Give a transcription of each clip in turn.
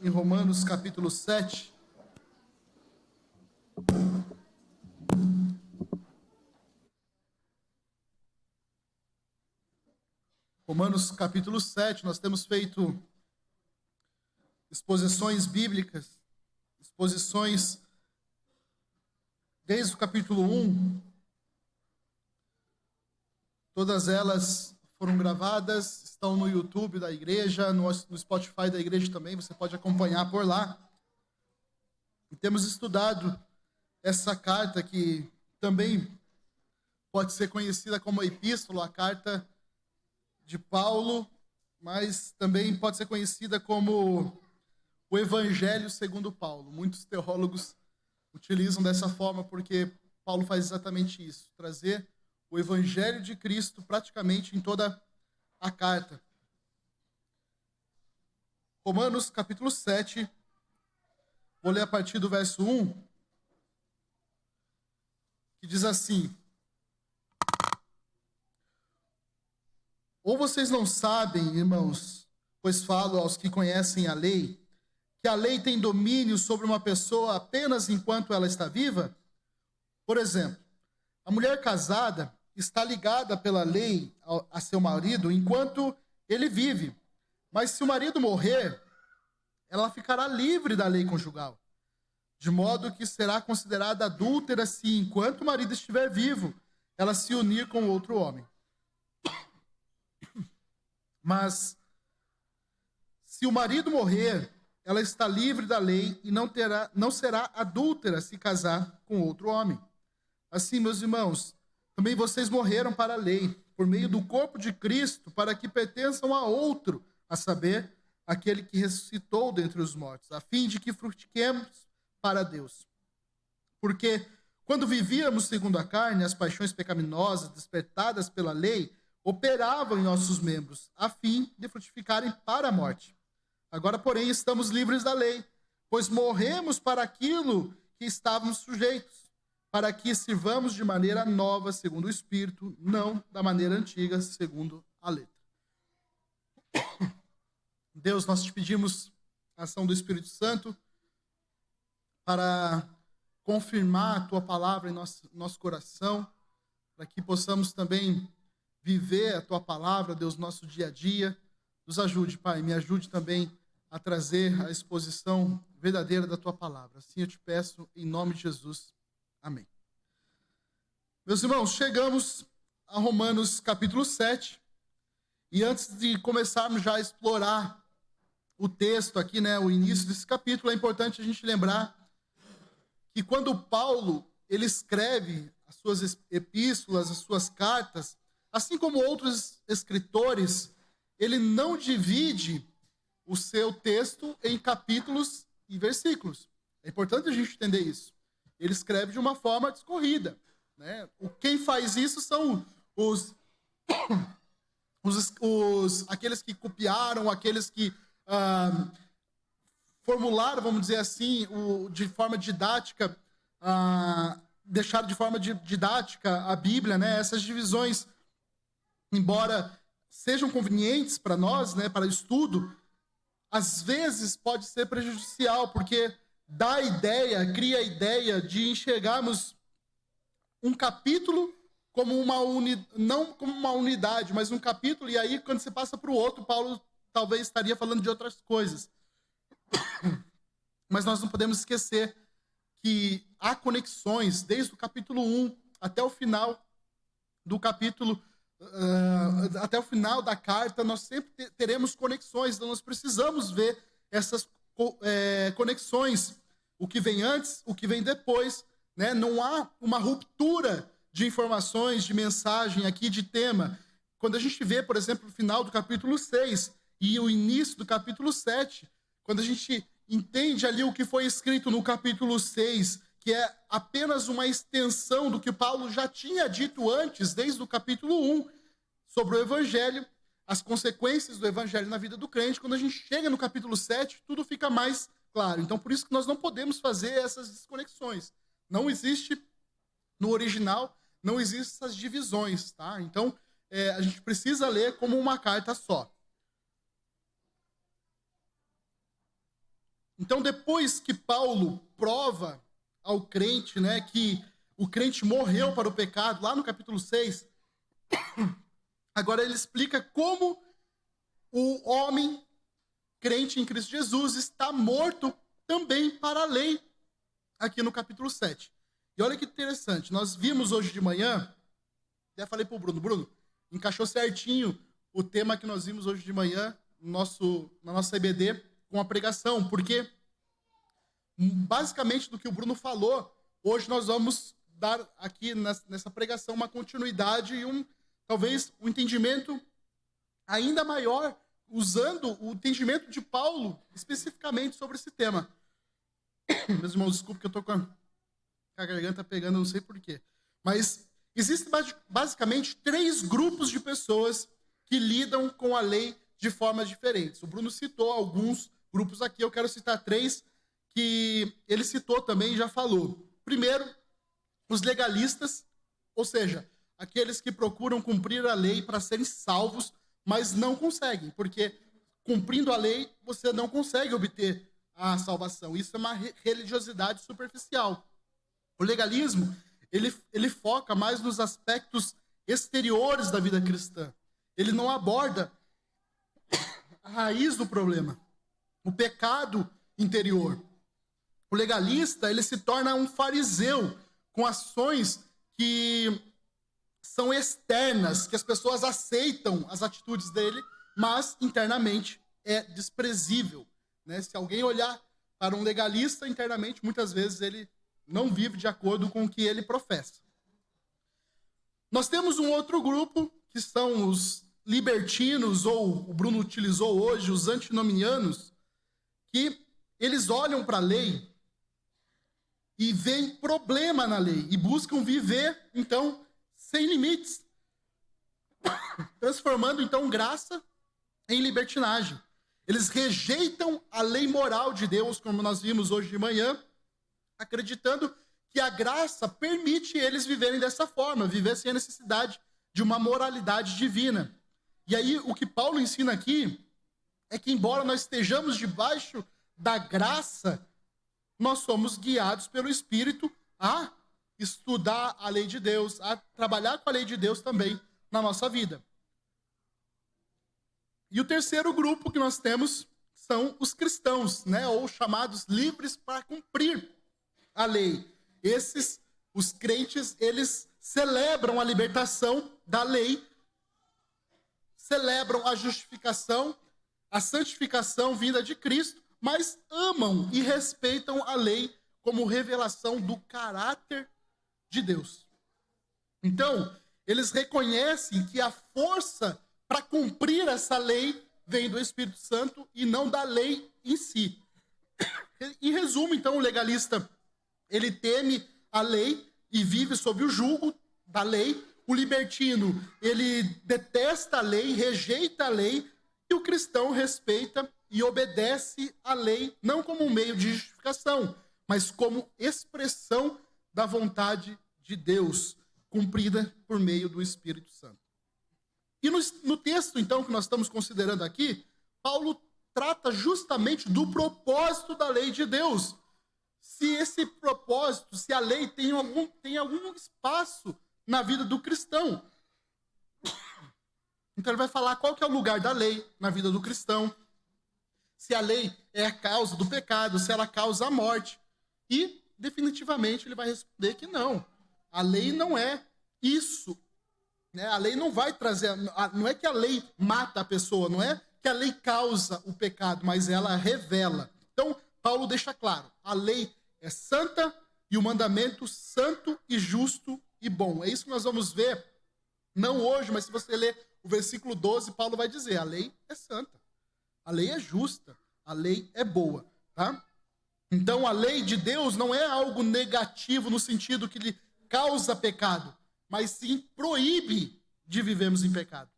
em Romanos capítulo 7. Romanos capítulo 7, nós temos feito exposições bíblicas, exposições desde o capítulo 1. Todas elas foram gravadas, estão no YouTube da igreja, no Spotify da igreja também, você pode acompanhar por lá. E temos estudado essa carta que também pode ser conhecida como a epístola, a carta de Paulo, mas também pode ser conhecida como o Evangelho segundo Paulo. Muitos teólogos utilizam dessa forma porque Paulo faz exatamente isso, trazer o Evangelho de Cristo praticamente em toda a carta. Romanos capítulo 7, vou ler a partir do verso 1, que diz assim: Ou vocês não sabem, irmãos, pois falo aos que conhecem a lei, que a lei tem domínio sobre uma pessoa apenas enquanto ela está viva? Por exemplo, a mulher casada está ligada pela lei a seu marido enquanto ele vive. Mas se o marido morrer, ela ficará livre da lei conjugal, de modo que será considerada adúltera se, enquanto o marido estiver vivo, ela se unir com outro homem. Mas se o marido morrer, ela está livre da lei e não será adúltera se casar com outro homem. Assim, meus irmãos, também vocês morreram para a lei, por meio do corpo de Cristo, para que pertençam a outro, a saber, aquele que ressuscitou dentre os mortos, a fim de que frutifiquemos para Deus. Porque, quando vivíamos segundo a carne, as paixões pecaminosas despertadas pela lei operavam em nossos membros, a fim de frutificarem para a morte. Agora, porém, estamos livres da lei, pois morremos para aquilo que estávamos sujeitos, para que sirvamos de maneira nova, segundo o Espírito, não da maneira antiga, segundo a letra. Deus, nós te pedimos a ação do Espírito Santo para confirmar a tua palavra em nosso coração, para que possamos também viver a tua palavra, Deus, nosso dia a dia. Nos ajude, Pai, me ajude também a trazer a exposição verdadeira da tua palavra. Assim eu te peço, em nome de Jesus. Amém. Meus irmãos, chegamos a Romanos capítulo 7, e antes de começarmos já a explorar o texto aqui, né, o início desse capítulo, é importante a gente lembrar que quando Paulo ele escreve as suas epístolas, as suas cartas, assim como outros escritores, ele não divide o seu texto em capítulos e versículos. É importante a gente entender isso. Ele escreve de uma forma discorrida, né? Quem faz isso são aqueles que copiaram, aqueles que formularam, vamos dizer assim, de forma didática, deixaram de forma didática a Bíblia, né? Essas divisões, embora sejam convenientes para nós, né, para estudo, às vezes pode ser prejudicial, porque cria a ideia de enxergarmos um capítulo como não como uma unidade, mas um capítulo, e aí quando você passa para o outro, Paulo talvez estaria falando de outras coisas. Mas nós não podemos esquecer que há conexões, desde o capítulo 1 até o final do capítulo, até o final da carta, nós sempre teremos conexões, então nós precisamos ver essas conexões, o que vem antes, o que vem depois, né? Não há uma ruptura de informações, de mensagem aqui, de tema. Quando a gente vê, por exemplo, o final do capítulo 6 e o início do capítulo 7, quando a gente entende ali o que foi escrito no capítulo 6, que é apenas uma extensão do que Paulo já tinha dito antes, desde o capítulo 1, sobre o Evangelho, as consequências do Evangelho na vida do crente. Quando a gente chega no capítulo 7, tudo fica mais claro. Então, por isso que nós não podemos fazer essas desconexões. Não existe, no original, não existem essas divisões, tá? Então, a gente precisa ler como uma carta só. Então, depois que Paulo prova ao crente, né, que o crente morreu para o pecado, lá no capítulo 6, agora ele explica como o homem crente em Cristo Jesus está morto também para a lei, aqui no capítulo 7. E olha que interessante, nós vimos hoje de manhã, até falei para o Bruno, encaixou certinho o tema que nós vimos hoje de manhã na nossa EBD com a pregação, porque basicamente do que o Bruno falou, hoje nós vamos dar aqui nessa pregação uma continuidade e talvez um entendimento ainda maior, usando o entendimento de Paulo especificamente sobre esse tema. Meus irmãos, desculpa que eu estou com a garganta pegando, não sei porquê. Mas existem basicamente 3 grupos de pessoas que lidam com a lei de formas diferentes. O Bruno citou alguns grupos aqui, eu quero citar 3 que ele citou também e já falou. Primeiro, os legalistas, ou seja, aqueles que procuram cumprir a lei para serem salvos, mas não conseguem, porque cumprindo a lei você não consegue obter a salvação. Isso é uma religiosidade superficial. O legalismo, ele foca mais nos aspectos exteriores da vida cristã. Ele não aborda a raiz do problema, o pecado interior. O legalista, ele se torna um fariseu com ações que são externas, que as pessoas aceitam as atitudes dele, mas internamente é desprezível, né? Se alguém olhar para um legalista internamente, muitas vezes ele não vive de acordo com o que ele professa. Nós temos um outro grupo, que são os libertinos, ou o Bruno utilizou hoje, os antinomianos, que eles olham para a lei e veem problema na lei, e buscam viver, então, sem limites, transformando, então, graça em libertinagem. Eles rejeitam a lei moral de Deus, como nós vimos hoje de manhã, acreditando que a graça permite eles viverem dessa forma, viver sem a necessidade de uma moralidade divina. E aí, o que Paulo ensina aqui é que, embora nós estejamos debaixo da graça, nós somos guiados pelo Espírito a estudar a lei de Deus, a trabalhar com a lei de Deus também na nossa vida. E o terceiro grupo que nós temos são os cristãos, né, ou chamados livres para cumprir a lei. Os crentes, eles celebram a libertação da lei, celebram a justificação, a santificação vinda de Cristo, mas amam e respeitam a lei como revelação do caráter de Deus. Então, eles reconhecem que a força para cumprir essa lei vem do Espírito Santo e não da lei em si. Em resumo, então, o legalista, ele teme a lei e vive sob o jugo da lei. O libertino, ele detesta a lei, rejeita a lei, e o cristão respeita e obedece à lei, não como um meio de justificação, mas como expressão da vontade de Deus, cumprida por meio do Espírito Santo. E no texto, então, que nós estamos considerando aqui, Paulo trata justamente do propósito da lei de Deus. Se esse propósito, se a lei tem algum espaço na vida do cristão. Então ele vai falar qual que é o lugar da lei na vida do cristão, se a lei é a causa do pecado, se ela causa a morte. E, definitivamente, ele vai responder que não. A lei não é isso. Né? A lei não vai trazer... Não é que a lei mata a pessoa, não é que a lei causa o pecado, mas ela revela. Então, Paulo deixa claro, a lei é santa e o mandamento santo e justo e bom. É isso que nós vamos ver, não hoje, mas se você ler o versículo 12, Paulo vai dizer, a lei é santa, a lei é justa, a lei é boa. Tá? Então, a lei de Deus não é algo negativo no sentido que lhe causa pecado, mas sim proíbe de vivermos em pecado.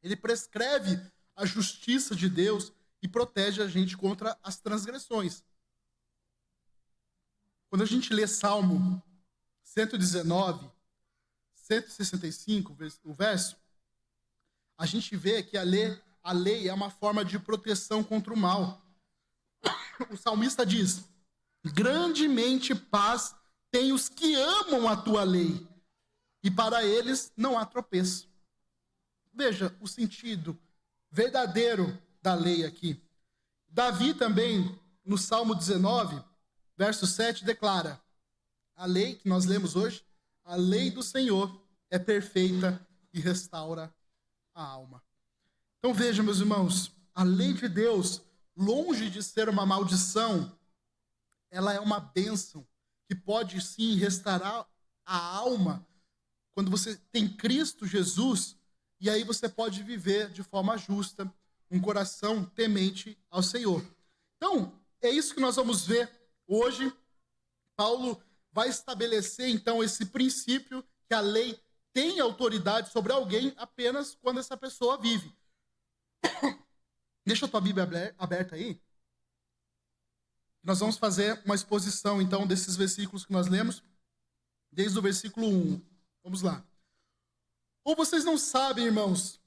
Ele prescreve a justiça de Deus e protege a gente contra as transgressões. Quando a gente lê Salmo 119, 165, o verso, a gente vê que a lei é uma forma de proteção contra o mal. o salmista diz: grandemente paz tem os que amam a tua lei, e para eles não há tropeço. Veja o sentido verdadeiro da lei aqui. Davi também, no Salmo 19, verso 7, declara: a lei que nós lemos hoje, a lei do Senhor é perfeita e restaura a alma. Então veja, meus irmãos, a lei de Deus, longe de ser uma maldição, ela é uma bênção que pode sim restaurar a alma quando você tem Cristo Jesus, e aí você pode viver de forma justa, um coração temente ao Senhor. Então, é isso que nós vamos ver hoje. Paulo vai estabelecer, então, esse princípio que a lei tem autoridade sobre alguém apenas quando essa pessoa vive. Deixa a tua Bíblia aberta aí. Nós vamos fazer uma exposição, então, desses versículos que nós lemos, desde o versículo 1. Vamos lá. Ou vocês não sabem, irmãos,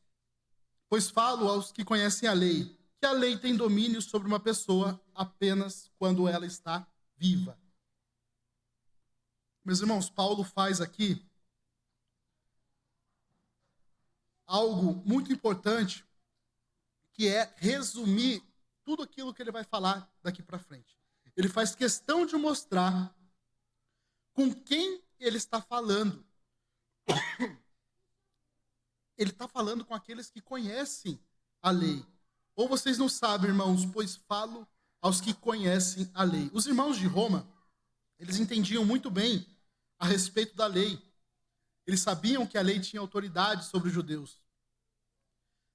pois falo aos que conhecem a lei, que a lei tem domínio sobre uma pessoa apenas quando ela está viva. Meus irmãos, Paulo faz aqui algo muito importante, que é resumir tudo aquilo que ele vai falar daqui para frente. Ele faz questão de mostrar com quem ele está falando. Ele está falando com aqueles que conhecem a lei. Ou vocês não sabem, irmãos, pois falo aos que conhecem a lei. Os irmãos de Roma, eles entendiam muito bem a respeito da lei. Eles sabiam que a lei tinha autoridade sobre os judeus.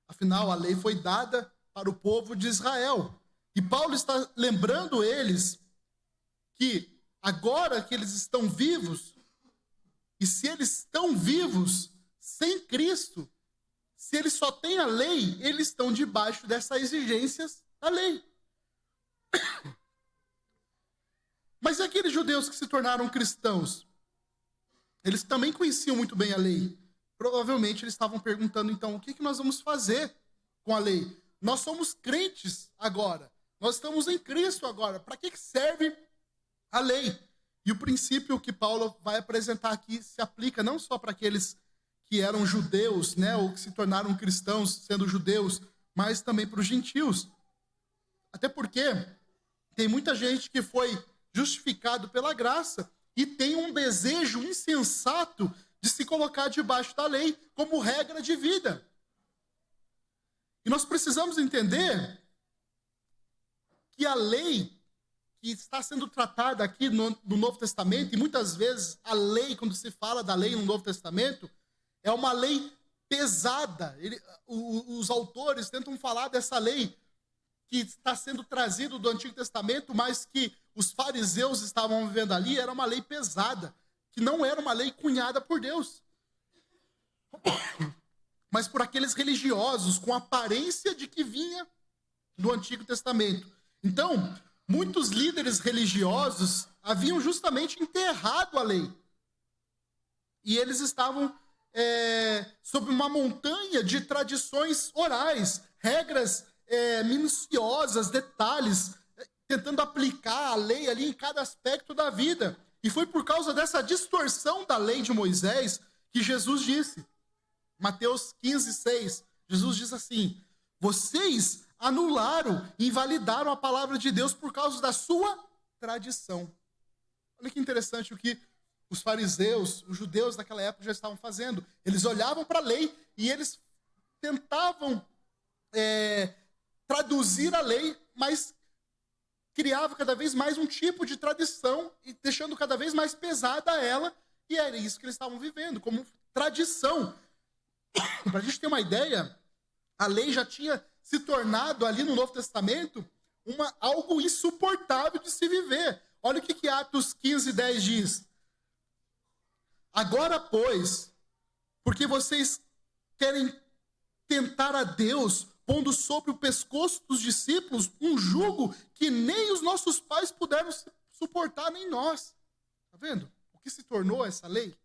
Afinal, a lei foi dada para o povo de Israel. E Paulo está lembrando eles que agora que eles estão vivos, e se eles estão vivos sem Cristo, se eles só têm a lei, eles estão debaixo dessas exigências da lei. Mas e aqueles judeus que se tornaram cristãos? Eles também conheciam muito bem a lei. Provavelmente eles estavam perguntando, então, o que nós vamos fazer com a lei? Nós somos crentes agora. Nós estamos em Cristo agora. Para que serve a lei? E o princípio que Paulo vai apresentar aqui se aplica não só para aqueles que eram judeus, né, ou que se tornaram cristãos sendo judeus, mas também para os gentios. Até porque tem muita gente que foi justificado pela graça e tem um desejo insensato de se colocar debaixo da lei como regra de vida. E nós precisamos entender que a lei que está sendo tratada aqui no Novo Testamento, e muitas vezes a lei, quando se fala da lei no Novo Testamento, é uma lei pesada. Os autores tentam falar dessa lei que está sendo trazida do Antigo Testamento, mas que os fariseus estavam vivendo ali, era uma lei pesada, que não era uma lei cunhada por Deus, mas por aqueles religiosos com aparência de que vinha do Antigo Testamento. Então, muitos líderes religiosos haviam justamente enterrado a lei. E eles estavam sob uma montanha de tradições orais, regras minuciosas, detalhes, tentando aplicar a lei ali em cada aspecto da vida. E foi por causa dessa distorção da lei de Moisés que Jesus disse, Mateus 15:6, Jesus diz assim: vocês anularam e invalidaram a palavra de Deus por causa da sua tradição. Olha que interessante o que os fariseus, os judeus daquela época já estavam fazendo. Eles olhavam para a lei e eles tentavam traduzir a lei, mas criava cada vez mais um tipo de tradição e deixando cada vez mais pesada ela, e era isso que eles estavam vivendo, como tradição. Para a gente ter uma ideia, a lei já tinha se tornado ali no Novo Testamento algo insuportável de se viver. Olha o que Atos 15:10 diz. Agora, pois, porque vocês querem tentar a Deus, pondo sobre o pescoço dos discípulos um jugo que nem os nossos pais puderam suportar, nem nós. Está vendo o que se tornou essa lei?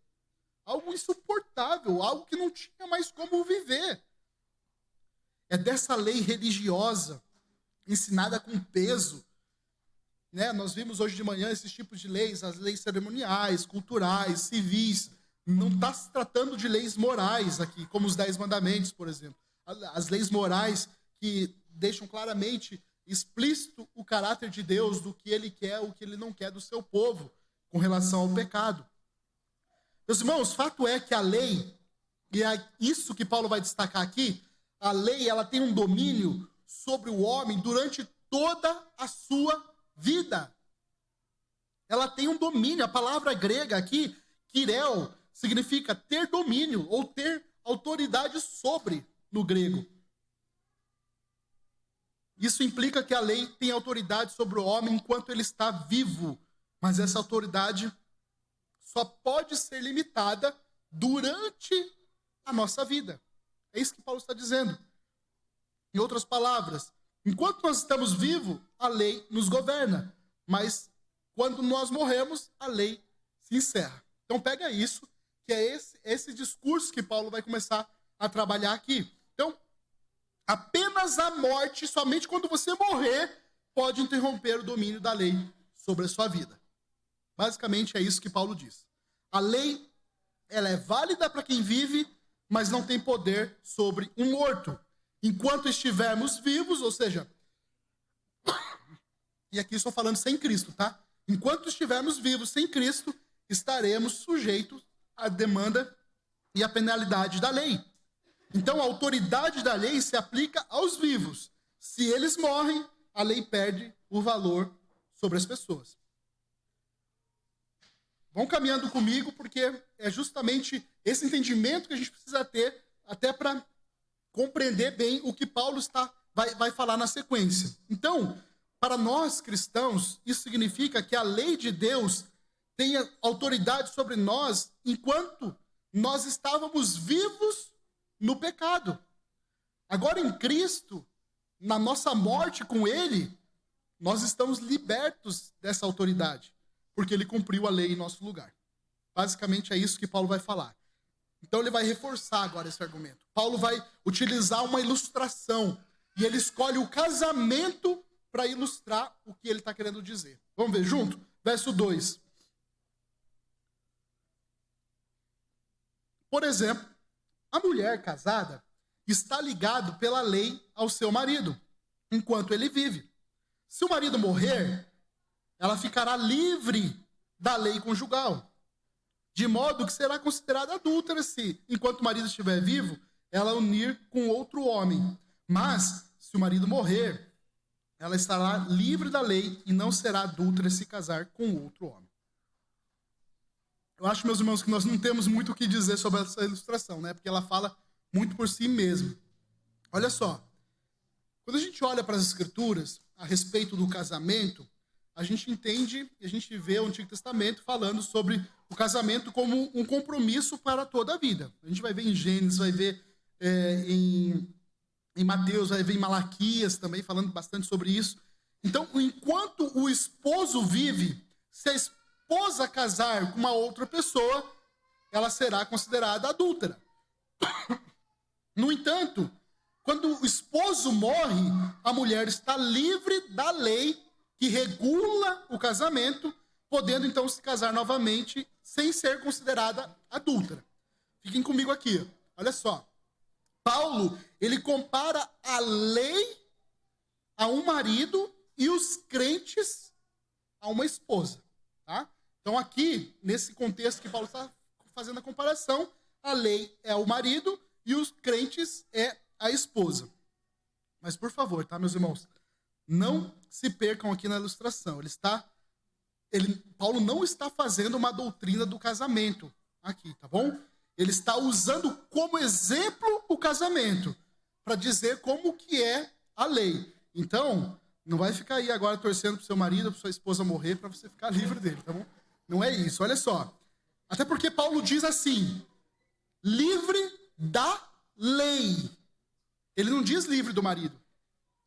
Algo insuportável, algo que não tinha mais como viver. É dessa lei religiosa, ensinada com peso, né? Nós vimos hoje de manhã esses tipos de leis, as leis cerimoniais, culturais, civis. Não está se tratando de leis morais aqui, como os 10 mandamentos, por exemplo. As leis morais que deixam claramente explícito o caráter de Deus, do que ele quer, o que ele não quer do seu povo, com relação ao pecado. Meus irmãos, fato é que a lei, e é isso que Paulo vai destacar aqui, a lei ela tem um domínio sobre o homem durante toda a sua vida. Ela tem um domínio. A palavra grega aqui, kireo, significa ter domínio ou ter autoridade sobre, no grego. Isso implica que a lei tem autoridade sobre o homem enquanto ele está vivo, mas essa autoridade só pode ser limitada durante a nossa vida. É isso que Paulo está dizendo. Em outras palavras, enquanto nós estamos vivos, a lei nos governa, mas quando nós morremos, a lei se encerra. Então pega isso, que é esse discurso que Paulo vai começar a trabalhar aqui. Então, apenas a morte, somente quando você morrer, pode interromper o domínio da lei sobre a sua vida. Basicamente é isso que Paulo diz. A lei, ela é válida para quem vive, mas não tem poder sobre um morto. Enquanto estivermos vivos, ou seja, e aqui estou falando sem Cristo, tá? Enquanto estivermos vivos sem Cristo, estaremos sujeitos à demanda e à penalidade da lei. Então, a autoridade da lei se aplica aos vivos. Se eles morrem, a lei perde o valor sobre as pessoas. Vão caminhando comigo, porque é justamente esse entendimento que a gente precisa ter, até para compreender bem o que Paulo vai falar na sequência. Então, para nós cristãos, isso significa que a lei de Deus tem autoridade sobre nós enquanto nós estávamos vivos no pecado. Agora em Cristo, na nossa morte com Ele, nós estamos libertos dessa autoridade, porque Ele cumpriu a lei em nosso lugar. Basicamente é isso que Paulo vai falar. Então ele vai reforçar agora esse argumento. Paulo vai utilizar uma ilustração, e ele escolhe o casamento para ilustrar o que ele está querendo dizer. Vamos ver junto? Verso 2. Por exemplo, a mulher casada está ligada pela lei ao seu marido, enquanto ele vive. Se o marido morrer, ela ficará livre da lei conjugal, de modo que será considerada adúltera se, enquanto o marido estiver vivo, ela unir com outro homem. Mas, se o marido morrer, ela estará livre da lei e não será adúltera se casar com outro homem. Eu acho, meus irmãos, que nós não temos muito o que dizer sobre essa ilustração, né? Porque ela fala muito por si mesma. Olha só, quando a gente olha para as Escrituras a respeito do casamento, a gente entende e a gente vê o Antigo Testamento falando sobre o casamento como um compromisso para toda a vida. A gente vai ver em Gênesis, vai ver em Mateus, vai ver em Malaquias também falando bastante sobre isso. Então, enquanto o esposo vive, se a esposa casar com uma outra pessoa, ela será considerada adúltera. No entanto, quando o esposo morre, a mulher está livre da lei que regula o casamento, podendo então se casar novamente sem ser considerada adúltera. Fiquem comigo aqui, olha só. Paulo, ele compara a lei a um marido e os crentes a uma esposa, tá? Então aqui, nesse contexto que Paulo está fazendo a comparação, a lei é o marido e os crentes é a esposa. Mas por favor, tá, meus irmãos? Não se percam aqui na ilustração. Paulo não está fazendo uma doutrina do casamento aqui, tá bom? Ele está usando como exemplo o casamento, para dizer como que é a lei. Então, não vai ficar aí agora torcendo para o seu marido, para sua esposa morrer, para você ficar livre dele, tá bom? Não é isso, olha só. Até porque Paulo diz assim, livre da lei. Ele não diz livre do marido.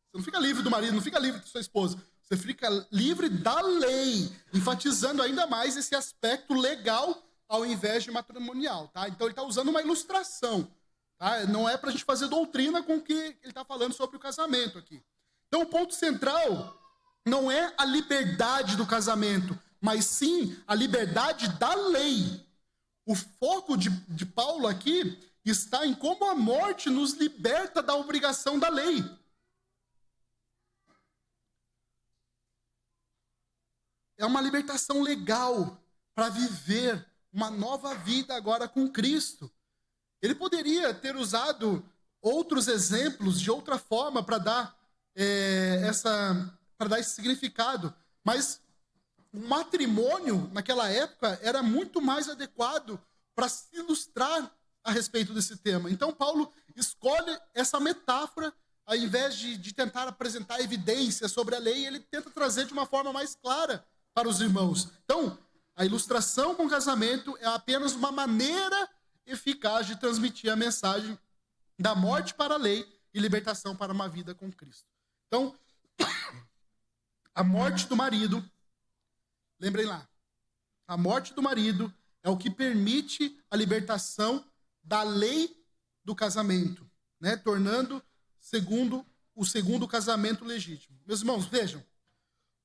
Você não fica livre do marido, não fica livre da sua esposa. Você fica livre da lei, enfatizando ainda mais esse aspecto legal ao invés de matrimonial, tá? Então ele está usando uma ilustração, tá? Não é para a gente fazer doutrina com o que ele está falando sobre o casamento aqui. Então o ponto central não é a liberdade do casamento, mas sim a liberdade da lei. O foco de Paulo aqui está em como a morte nos liberta da obrigação da lei. É uma libertação legal para viver uma nova vida agora com Cristo. Ele poderia ter usado outros exemplos de outra forma para dar esse significado, mas o matrimônio naquela época era muito mais adequado para se ilustrar a respeito desse tema. Então Paulo escolhe essa metáfora, ao invés de tentar apresentar evidências sobre a lei, ele tenta trazer de uma forma mais clara para os irmãos. Então, a ilustração com o casamento é apenas uma maneira eficaz de transmitir a mensagem da morte para a lei e libertação para uma vida com Cristo. Então, a morte do marido, lembrem lá, a morte do marido é o que permite a libertação da lei do casamento, né? Tornando o segundo casamento legítimo. Meus irmãos, vejam,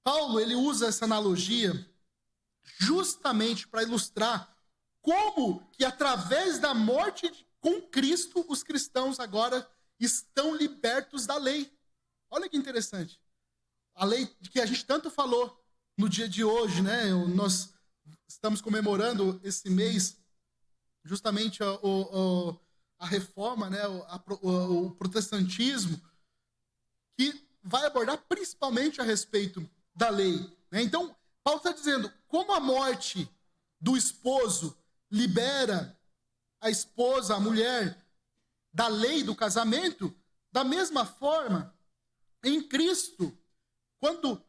Paulo ele usa essa analogia justamente para ilustrar como que através da morte com Cristo os cristãos agora estão libertos da lei. Olha que interessante. A lei de que a gente tanto falou no dia de hoje, né? Nós estamos comemorando esse mês justamente a reforma, né? O protestantismo, que vai abordar principalmente a respeito da lei, né? Então, Paulo está dizendo, como a morte do esposo libera a esposa, a mulher, da lei do casamento, da mesma forma, em Cristo, quando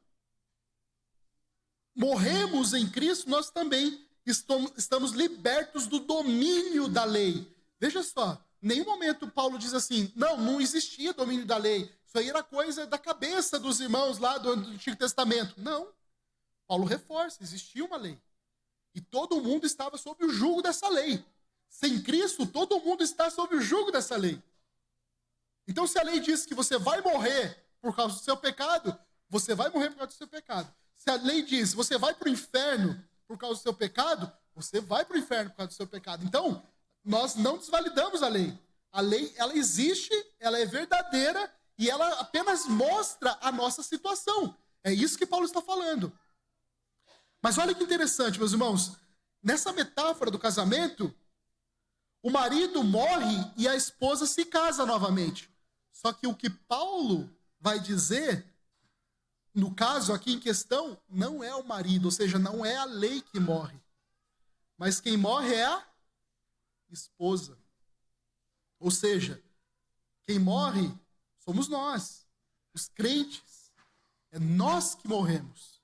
morremos em Cristo, nós também estamos libertos do domínio da lei. Veja só, em nenhum momento Paulo diz assim, não existia domínio da lei, isso aí era coisa da cabeça dos irmãos lá do Antigo Testamento. Não, Paulo reforça, existia uma lei. E todo mundo estava sob o jugo dessa lei. Sem Cristo, todo mundo está sob o jugo dessa lei. Então, se a lei diz que você vai morrer por causa do seu pecado, você vai morrer por causa do seu pecado. Se a lei diz que você vai para o inferno por causa do seu pecado, você vai para o inferno por causa do seu pecado. Então, nós não desvalidamos a lei. A lei, ela existe, ela é verdadeira e ela apenas mostra a nossa situação. É isso que Paulo está falando. Mas olha que interessante, meus irmãos. Nessa metáfora do casamento, o marido morre e a esposa se casa novamente. Só que o que Paulo vai dizer, no caso aqui em questão, não é o marido, ou seja, não é a lei que morre. Mas quem morre é a esposa. Ou seja, quem morre somos nós, os crentes. É nós que morremos.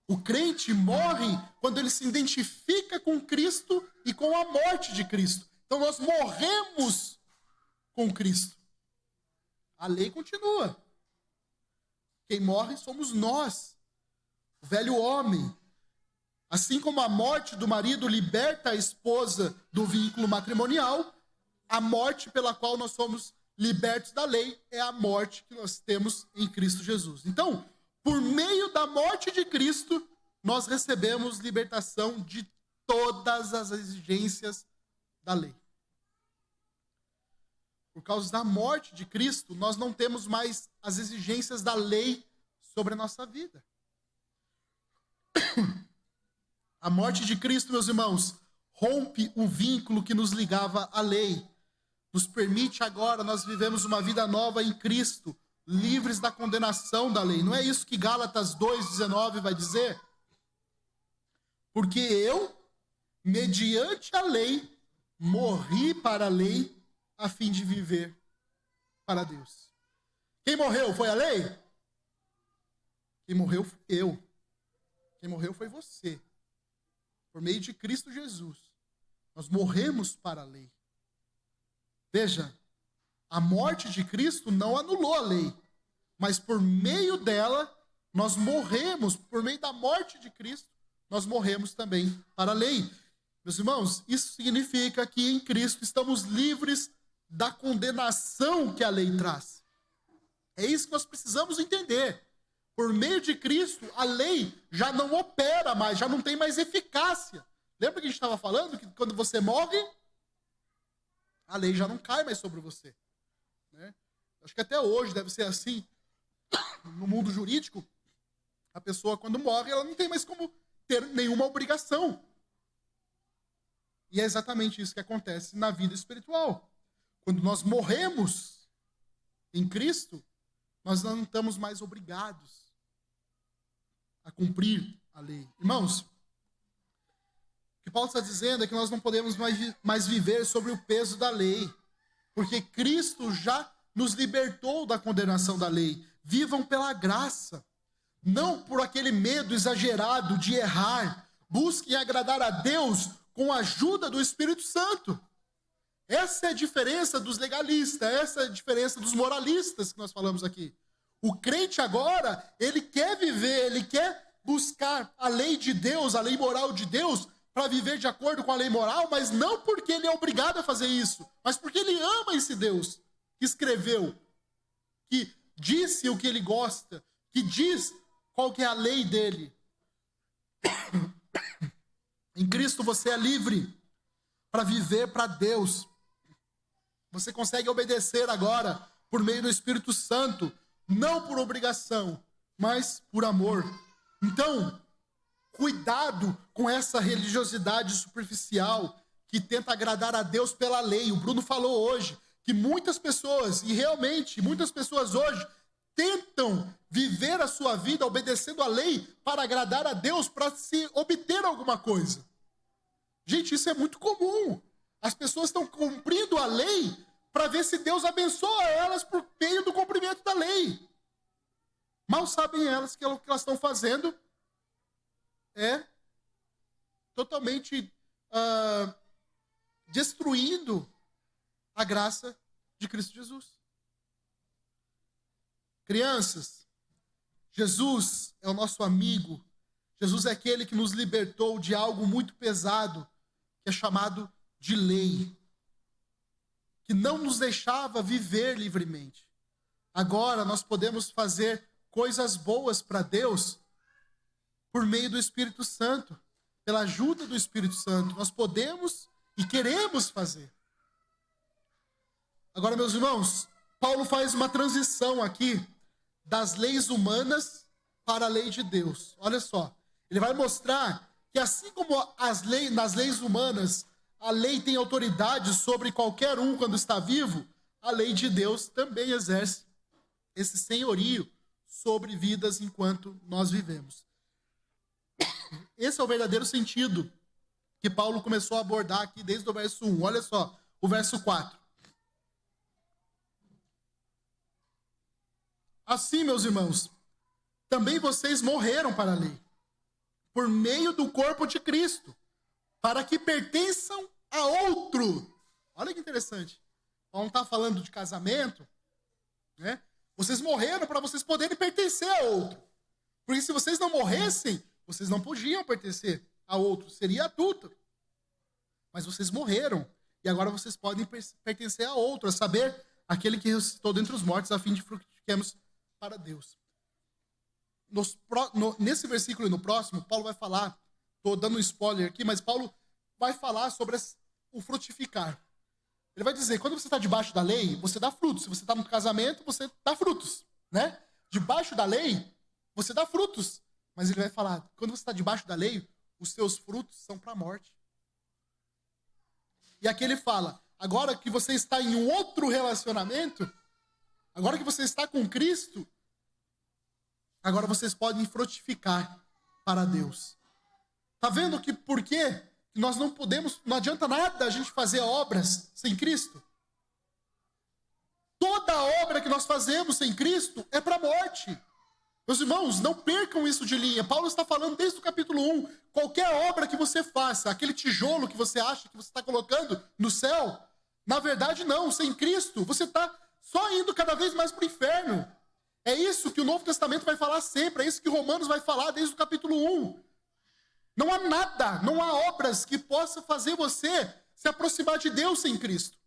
O crente morre quando ele se identifica com Cristo e com a morte de Cristo. Então nós morremos com Cristo. A lei continua. Quem morre somos nós, o velho homem. Assim como a morte do marido liberta a esposa do vínculo matrimonial, a morte pela qual nós somos libertos da lei é a morte que nós temos em Cristo Jesus. Então, por meio da morte de Cristo, nós recebemos libertação de todas as exigências da lei. Por causa da morte de Cristo, nós não temos mais as exigências da lei sobre a nossa vida. A morte de Cristo, meus irmãos, rompe o vínculo que nos ligava à lei. Nos permite agora, nós vivemos uma vida nova em Cristo, livres da condenação da lei. Não é isso que Gálatas 2,19 vai dizer? Porque eu, mediante a lei, morri para a lei, a fim de viver para Deus. Quem morreu foi a lei? Quem morreu fui eu. Quem morreu foi você. Por meio de Cristo Jesus. Nós morremos para a lei. Veja, a morte de Cristo não anulou a lei, mas por meio dela, nós morremos, por meio da morte de Cristo, nós morremos também para a lei. Meus irmãos, isso significa que em Cristo estamos livres da condenação que a lei traz. É isso que nós precisamos entender. Por meio de Cristo, a lei já não opera mais, já não tem mais eficácia. Lembra que a gente estava falando que quando você morre, a lei já não cai mais sobre você, né? Acho que até hoje deve ser assim. No mundo jurídico, a pessoa quando morre, ela não tem mais como ter nenhuma obrigação. E é exatamente isso que acontece na vida espiritual. Quando nós morremos em Cristo, nós não estamos mais obrigados a cumprir a lei. Irmãos, o que Paulo está dizendo é que nós não podemos mais viver sobre o peso da lei, porque Cristo já nos libertou da condenação da lei. Vivam pela graça, não por aquele medo exagerado de errar. Busquem agradar a Deus com a ajuda do Espírito Santo. Essa é a diferença dos legalistas, essa é a diferença dos moralistas que nós falamos aqui. O crente agora, ele quer viver, ele quer buscar a lei de Deus, a lei moral de Deus, para viver de acordo com a lei moral, mas não porque ele é obrigado a fazer isso, mas porque ele ama esse Deus que escreveu, que disse o que ele gosta, que diz qual que é a lei dele. Em Cristo você é livre para viver para Deus. Você consegue obedecer agora por meio do Espírito Santo, não por obrigação, mas por amor. Então, cuidado com essa religiosidade superficial que tenta agradar a Deus pela lei. O Bruno falou hoje que muitas pessoas, e realmente muitas pessoas hoje, tentam viver a sua vida obedecendo a lei para agradar a Deus, para se obter alguma coisa. Gente, isso é muito comum. As pessoas estão cumprindo a lei para ver se Deus abençoa elas por meio do cumprimento da lei. Mal sabem elas que o que elas estão fazendo é totalmente destruindo a graça de Cristo Jesus. Crianças, Jesus é o nosso amigo. Jesus é aquele que nos libertou de algo muito pesado, que é chamado de lei, que não nos deixava viver livremente. Agora nós podemos fazer coisas boas para Deus por meio do Espírito Santo, pela ajuda do Espírito Santo. Nós podemos e queremos fazer. Agora, meus irmãos, Paulo faz uma transição aqui das leis humanas para a lei de Deus. Olha só, ele vai mostrar que assim como nas leis humanas, a lei tem autoridade sobre qualquer um quando está vivo, a lei de Deus também exerce esse senhorio sobre vidas enquanto nós vivemos. Esse é o verdadeiro sentido que Paulo começou a abordar aqui desde o verso 1. Olha só, o verso 4. Assim, meus irmãos, também vocês morreram para a lei, por meio do corpo de Cristo, para que pertençam a outro. Olha que interessante. Paulo não está falando de casamento, né? Vocês morreram para vocês poderem pertencer a outro. Porque se vocês não morressem, vocês não podiam pertencer a outro. Seria adulto. Mas vocês morreram. E agora vocês podem pertencer a outro, a saber, aquele que ressuscitou dentre os mortos, a fim de frutifiquemos para Deus. Nesse versículo e no próximo, Paulo vai falar, estou dando um spoiler aqui, mas Paulo vai falar sobre o frutificar. Ele vai dizer, quando você está debaixo da lei, você dá frutos. Se você está no casamento, você dá frutos, né? Debaixo da lei, você dá frutos. Mas ele vai falar, quando você está debaixo da lei, os seus frutos são para a morte. E aqui ele fala, agora que você está em um outro relacionamento, agora que você está com Cristo, agora vocês podem frutificar para Deus. Está vendo que por quê? Nós não podemos, não adianta nada a gente fazer obras sem Cristo. Toda obra que nós fazemos sem Cristo é para a morte. Meus irmãos, não percam isso de linha. Paulo está falando desde o capítulo 1. Qualquer obra que você faça, aquele tijolo que você acha que você está colocando no céu, na verdade não, sem Cristo, você está só indo cada vez mais para o inferno. É isso que o Novo Testamento vai falar sempre, é isso que Romanos vai falar desde o capítulo 1. Não há nada, não há obras que possa fazer você se aproximar de Deus sem Cristo.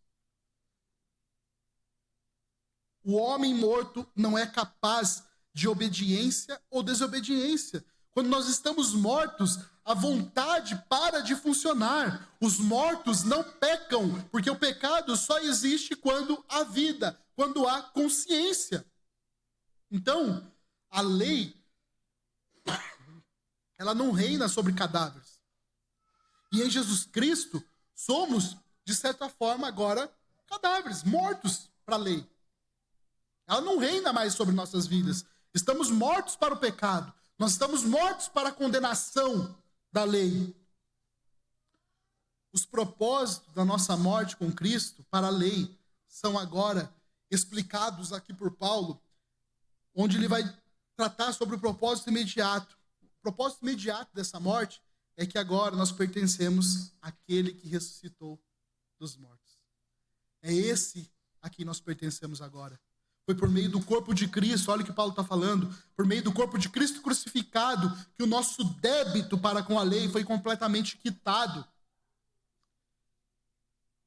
O homem morto não é capaz de obediência ou desobediência. Quando nós estamos mortos, a vontade para de funcionar. Os mortos não pecam, porque o pecado só existe quando há vida, quando há consciência. Então, a lei, ela não reina sobre cadáveres. E em Jesus Cristo, somos, de certa forma, agora cadáveres, mortos para a lei. Ela não reina mais sobre nossas vidas. Estamos mortos para o pecado. Nós estamos mortos para a condenação da lei. Os propósitos da nossa morte com Cristo para a lei são agora explicados aqui por Paulo, onde ele vai tratar sobre o propósito imediato. O propósito imediato dessa morte é que agora nós pertencemos àquele que ressuscitou dos mortos. É esse a quem nós pertencemos agora. Foi por meio do corpo de Cristo, olha o que Paulo está falando, por meio do corpo de Cristo crucificado, que o nosso débito para com a lei foi completamente quitado.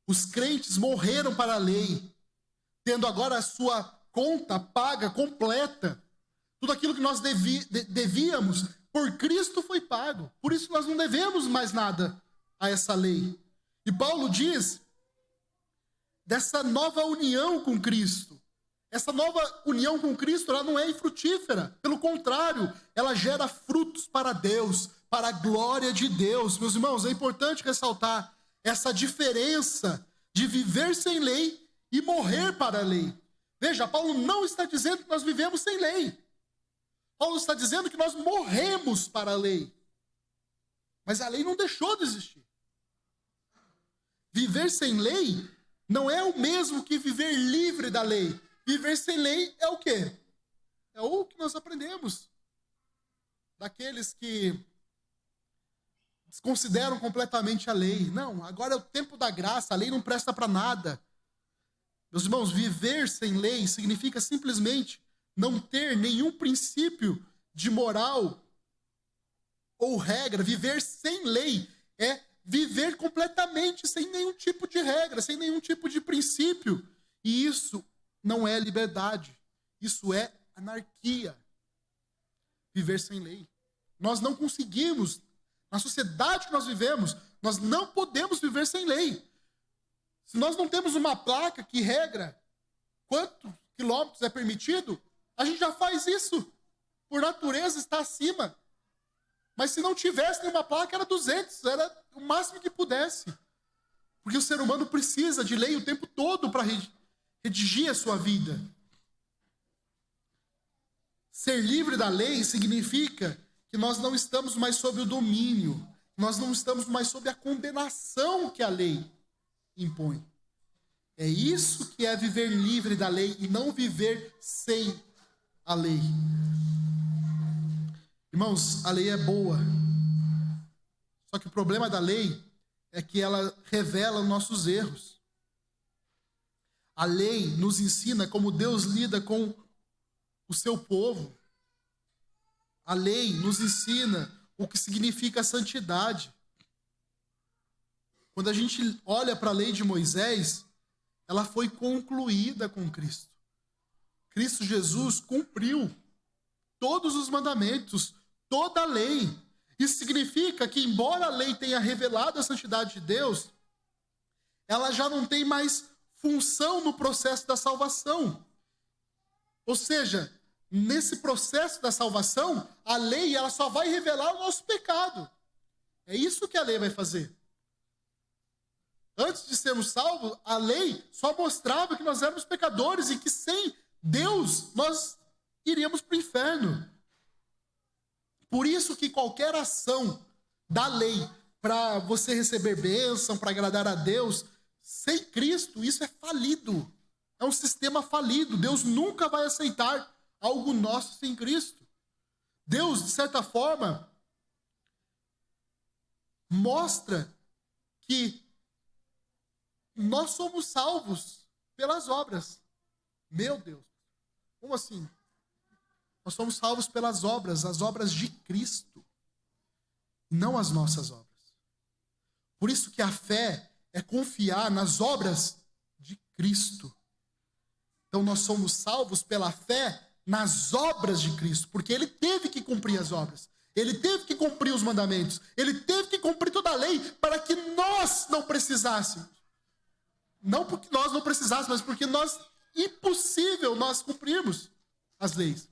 Os crentes morreram para a lei, tendo agora a sua conta paga, completa. Tudo aquilo que nós devíamos, por Cristo foi pago. Por isso nós não devemos mais nada a essa lei. E Paulo diz dessa nova união com Cristo. Essa nova união com Cristo, ela não é infrutífera. Pelo contrário, ela gera frutos para Deus, para a glória de Deus. Meus irmãos, é importante ressaltar essa diferença de viver sem lei e morrer para a lei. Veja, Paulo não está dizendo que nós vivemos sem lei. Paulo está dizendo que nós morremos para a lei. Mas a lei não deixou de existir. Viver sem lei não é o mesmo que viver livre da lei. Viver sem lei é o quê? É o que nós aprendemos daqueles que desconsideram completamente a lei. Não, agora é o tempo da graça, a lei não presta para nada. Meus irmãos, viver sem lei significa simplesmente não ter nenhum princípio de moral ou regra. Viver sem lei é viver completamente sem nenhum tipo de regra, sem nenhum tipo de princípio. E isso não é liberdade, isso é anarquia. Viver sem lei. Nós não conseguimos, na sociedade que nós vivemos, nós não podemos viver sem lei. Se nós não temos uma placa que regra quantos quilômetros é permitido, a gente já faz isso. Por natureza está acima. Mas se não tivesse nenhuma placa, era 200, era o máximo que pudesse. Porque o ser humano precisa de lei o tempo todo para redigir a sua vida. Ser livre da lei significa que nós não estamos mais sob o domínio, nós não estamos mais sob a condenação que a lei impõe. É isso que é viver livre da lei e não viver sem a lei. Irmãos, a lei é boa. Só que o problema da lei é que ela revela os nossos erros. A lei nos ensina como Deus lida com o seu povo. A lei nos ensina o que significa a santidade. Quando a gente olha para a lei de Moisés, ela foi concluída com Cristo. Cristo Jesus cumpriu todos os mandamentos, toda a lei. Isso significa que, embora a lei tenha revelado a santidade de Deus, ela já não tem mais função no processo da salvação. Ou seja, nesse processo da salvação, a lei ela só vai revelar o nosso pecado. É isso que a lei vai fazer. Antes de sermos salvos, a lei só mostrava que nós éramos pecadores e que sem Deus nós iríamos para o inferno. Por isso que qualquer ação da lei para você receber bênção, para agradar a Deus, sem Cristo, isso é falido. É um sistema falido. Deus nunca vai aceitar algo nosso sem Cristo. Deus, de certa forma, mostra que nós somos salvos pelas obras. Meu Deus, como assim? Nós somos salvos pelas obras, as obras de Cristo, não as nossas obras. Por isso que a fé é confiar nas obras de Cristo. Então nós somos salvos pela fé nas obras de Cristo, porque ele teve que cumprir as obras, ele teve que cumprir os mandamentos, ele teve que cumprir toda a lei para que nós não precisássemos. Não porque nós não precisássemos, mas porque impossível nós cumprirmos as leis.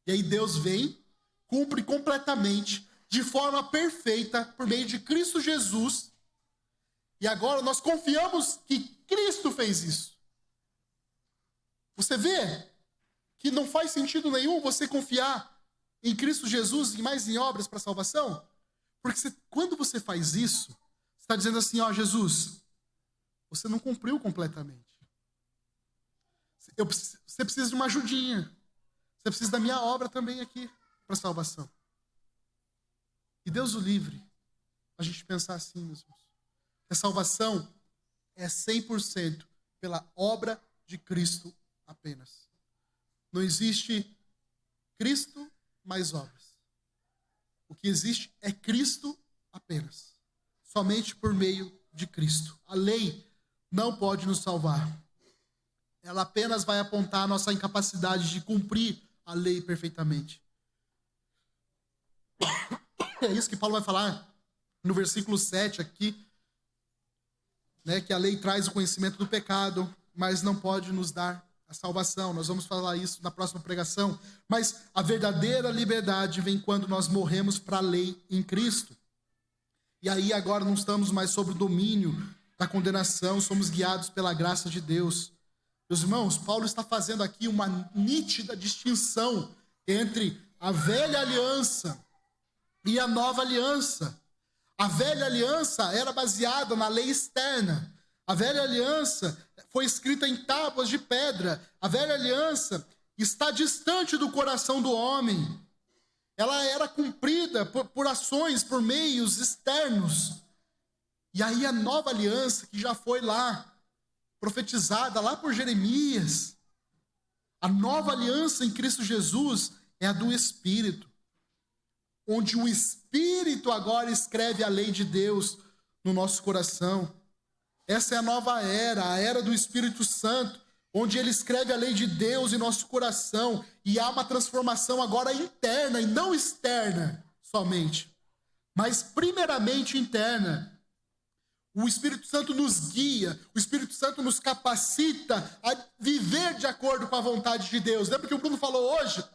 E aí Deus vem, cumpre completamente, de forma perfeita, por meio de Cristo Jesus. E agora nós confiamos que Cristo fez isso. Você vê que não faz sentido nenhum você confiar em Cristo Jesus e mais em obras para salvação? Porque quando você faz isso, você está dizendo assim, ó, Jesus, você não cumpriu completamente. Você precisa de uma ajudinha. Você precisa da minha obra também aqui para salvação. E Deus o livre a gente pensar assim, meus irmãos. A salvação é 100% pela obra de Cristo apenas. Não existe Cristo mais obras. O que existe é Cristo apenas. Somente por meio de Cristo. A lei não pode nos salvar. Ela apenas vai apontar a nossa incapacidade de cumprir a lei perfeitamente. É isso que Paulo vai falar no versículo 7 aqui, né, que a lei traz o conhecimento do pecado, mas não pode nos dar a salvação. Nós vamos falar isso na próxima pregação. Mas a verdadeira liberdade vem quando nós morremos para a lei em Cristo. E aí agora não estamos mais sob o domínio da condenação, somos guiados pela graça de Deus. Meus irmãos, Paulo está fazendo aqui uma nítida distinção entre a velha aliança e a nova aliança. A velha aliança era baseada na lei externa. A velha aliança foi escrita em tábuas de pedra. A velha aliança está distante do coração do homem. Ela era cumprida por ações, por meios externos. E aí a nova aliança, que já foi lá, profetizada lá por Jeremias, a nova aliança em Cristo Jesus é a do Espírito, onde o Espírito agora escreve a lei de Deus no nosso coração. Essa é a nova era, a era do Espírito Santo, onde ele escreve a lei de Deus em nosso coração, e há uma transformação agora interna e não externa somente, mas primeiramente interna. O Espírito Santo nos guia, o Espírito Santo nos capacita a viver de acordo com a vontade de Deus. Lembra que o Bruno falou hoje?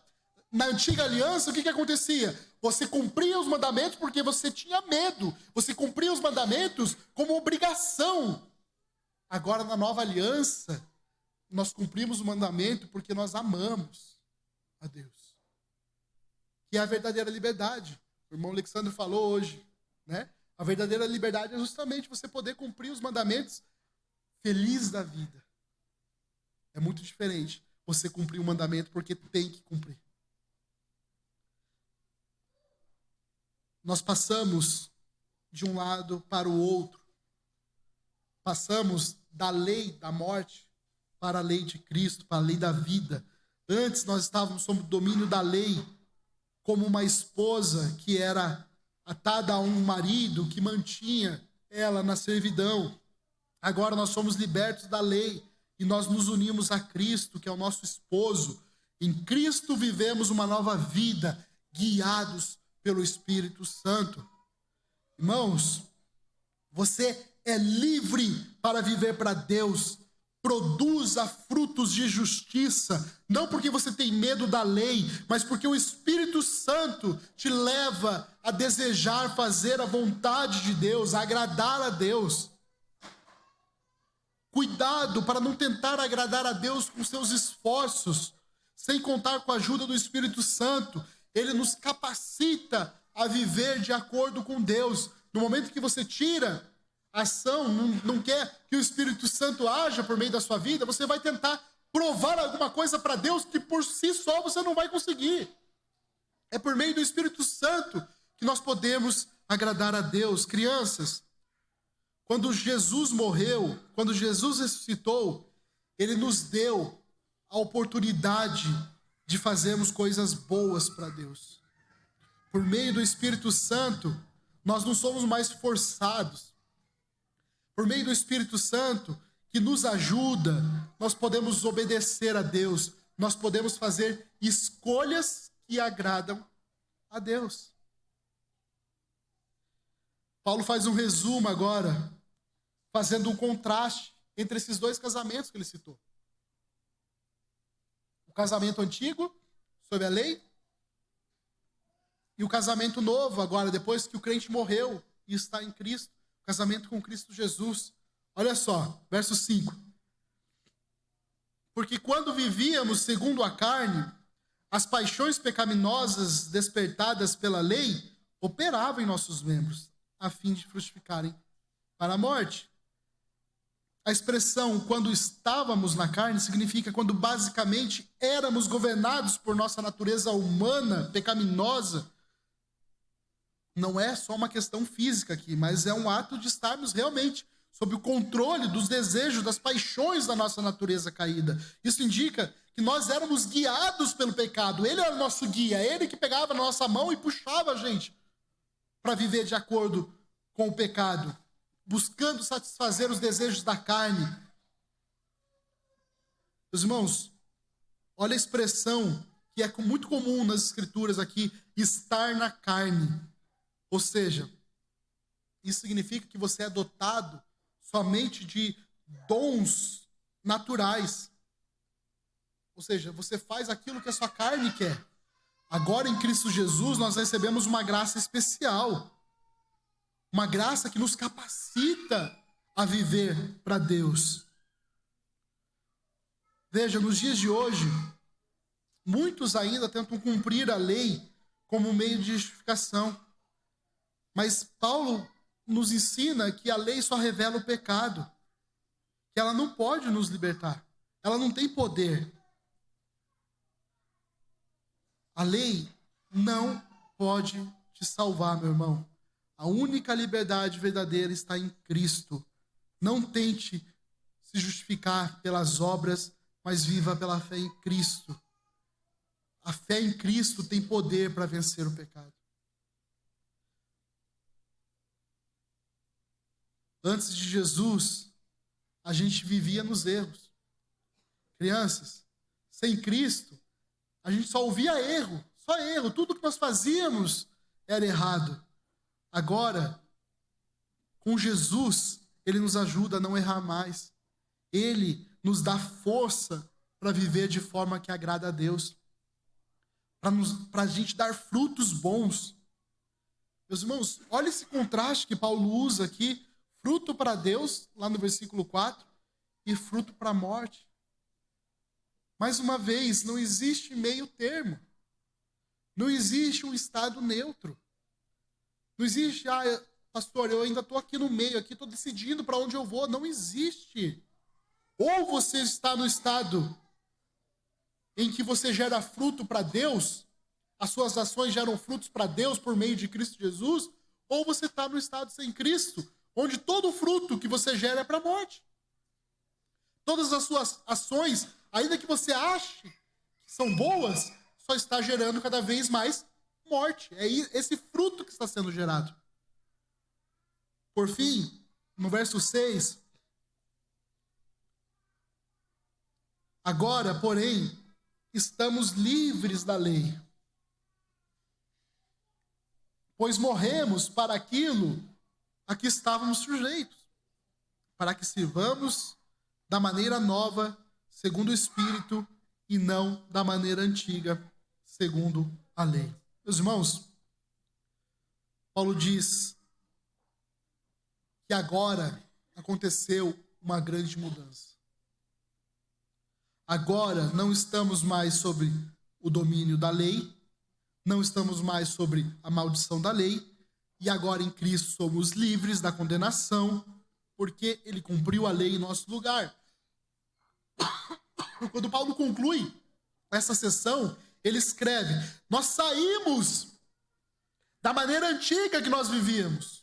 Na antiga aliança, o que acontecia? Você cumpria os mandamentos porque você tinha medo. Você cumpria os mandamentos como obrigação. Agora, na nova aliança, nós cumprimos o mandamento porque nós amamos a Deus. Que é a verdadeira liberdade. O irmão Alexandre falou hoje, né? A verdadeira liberdade é justamente você poder cumprir os mandamentos feliz da vida. É muito diferente você cumprir um mandamento porque tem que cumprir. Nós passamos de um lado para o outro. Passamos da lei da morte para a lei de Cristo, para a lei da vida. Antes nós estávamos sob o domínio da lei, como uma esposa que era atada a um marido que mantinha ela na servidão. Agora nós somos libertos da lei e nós nos unimos a Cristo, que é o nosso esposo. Em Cristo vivemos uma nova vida, guiados pelo Espírito Santo. Irmãos, você é livre para viver para Deus. Produza frutos de justiça, não porque você tem medo da lei, mas porque o Espírito Santo te leva a desejar fazer a vontade de Deus, a agradar a Deus. Cuidado para não tentar agradar a Deus com seus esforços, sem contar com a ajuda do Espírito Santo. Ele nos capacita a viver de acordo com Deus. No momento que você tira ação, não quer que o Espírito Santo haja por meio da sua vida, você vai tentar provar alguma coisa para Deus que por si só você não vai conseguir. É por meio do Espírito Santo que nós podemos agradar a Deus. Crianças, quando Jesus morreu, quando Jesus ressuscitou, ele nos deu a oportunidade de fazermos coisas boas para Deus. Por meio do Espírito Santo, nós não somos mais forçados. Por meio do Espírito Santo, que nos ajuda, nós podemos obedecer a Deus. nós podemos fazer escolhas que agradam a Deus. Paulo faz um resumo agora, fazendo um contraste entre esses dois casamentos que ele citou. O casamento antigo, sob a lei, e o casamento novo agora, depois que o crente morreu e está em Cristo, o casamento com Cristo Jesus. Olha só, verso 5. Porque quando vivíamos segundo a carne, as paixões pecaminosas despertadas pela lei operavam em nossos membros, a fim de frutificarem para a morte. A expressão quando estávamos na carne significa quando basicamente éramos governados por nossa natureza humana, pecaminosa. Não é só uma questão física aqui, mas é um ato de estarmos realmente sob o controle dos desejos, das paixões da nossa natureza caída. Isso indica que nós éramos guiados pelo pecado. Ele era o nosso guia, ele que pegava na nossa mão e puxava a gente para viver de acordo com o pecado, buscando satisfazer os desejos da carne. Meus irmãos, olha a expressão que é muito comum nas escrituras aqui, estar na carne. Ou seja, isso significa que você é dotado somente de dons naturais. Ou seja, você faz aquilo que a sua carne quer. Agora em Cristo Jesus nós recebemos uma graça especial. Uma graça que nos capacita a viver para Deus. Veja, nos dias de hoje, muitos ainda tentam cumprir a lei como meio de justificação. Mas Paulo nos ensina que a lei só revela o pecado, que ela não pode nos libertar, ela não tem poder. A lei não pode te salvar, meu irmão. A única liberdade verdadeira está em Cristo. Não tente se justificar pelas obras, mas viva pela fé em Cristo. A fé em Cristo tem poder para vencer o pecado. Antes de Jesus, a gente vivia nos erros. Crianças, sem Cristo, a gente só ouvia erro, só erro. Tudo que nós fazíamos era errado. Agora, com Jesus, Ele nos ajuda a não errar mais. Ele nos dá força para viver de forma que agrada a Deus. Para a gente dar frutos bons. Meus irmãos, olha esse contraste que Paulo usa aqui. Fruto para Deus, lá no versículo 4, e fruto para a morte. Mais uma vez, não existe meio termo. Não existe um estado neutro. Não existe, pastor, eu ainda estou aqui no meio, aqui estou decidindo para onde eu vou. Não existe. Ou você está no estado em que você gera fruto para Deus, as suas ações geram frutos para Deus por meio de Cristo Jesus, ou você está no estado sem Cristo, onde todo fruto que você gera é para a morte. Todas as suas ações, ainda que você ache que são boas, só está gerando cada vez mais morte. É esse fruto que está sendo gerado. Por fim, no verso 6, agora, porém, estamos livres da lei, pois morremos para aquilo a que estávamos sujeitos, para que sirvamos da maneira nova, segundo o Espírito, e não da maneira antiga, segundo a lei. Meus irmãos, Paulo diz que agora aconteceu uma grande mudança. Agora não estamos mais sobre o domínio da lei, não estamos mais sobre a maldição da lei, e agora em Cristo somos livres da condenação, porque Ele cumpriu a lei em nosso lugar. Quando Paulo conclui essa sessão, ele escreve: nós saímos da maneira antiga que nós vivíamos,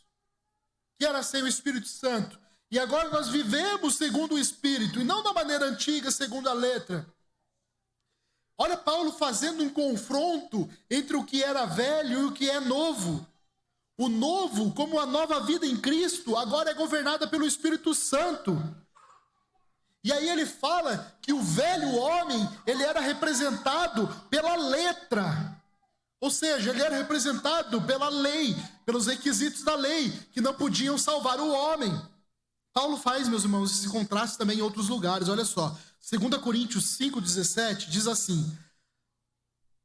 que era sem o Espírito Santo, e agora nós vivemos segundo o Espírito, e não da maneira antiga, segundo a letra. Olha Paulo fazendo um confronto entre o que era velho e o que é novo. O novo, como a nova vida em Cristo, agora é governada pelo Espírito Santo. E aí ele fala que o velho homem, ele era representado pela letra. Ou seja, ele era representado pela lei, pelos requisitos da lei, que não podiam salvar o homem. Paulo faz, meus irmãos, esse contraste também em outros lugares. Olha só, 2 Coríntios 5,17 diz assim: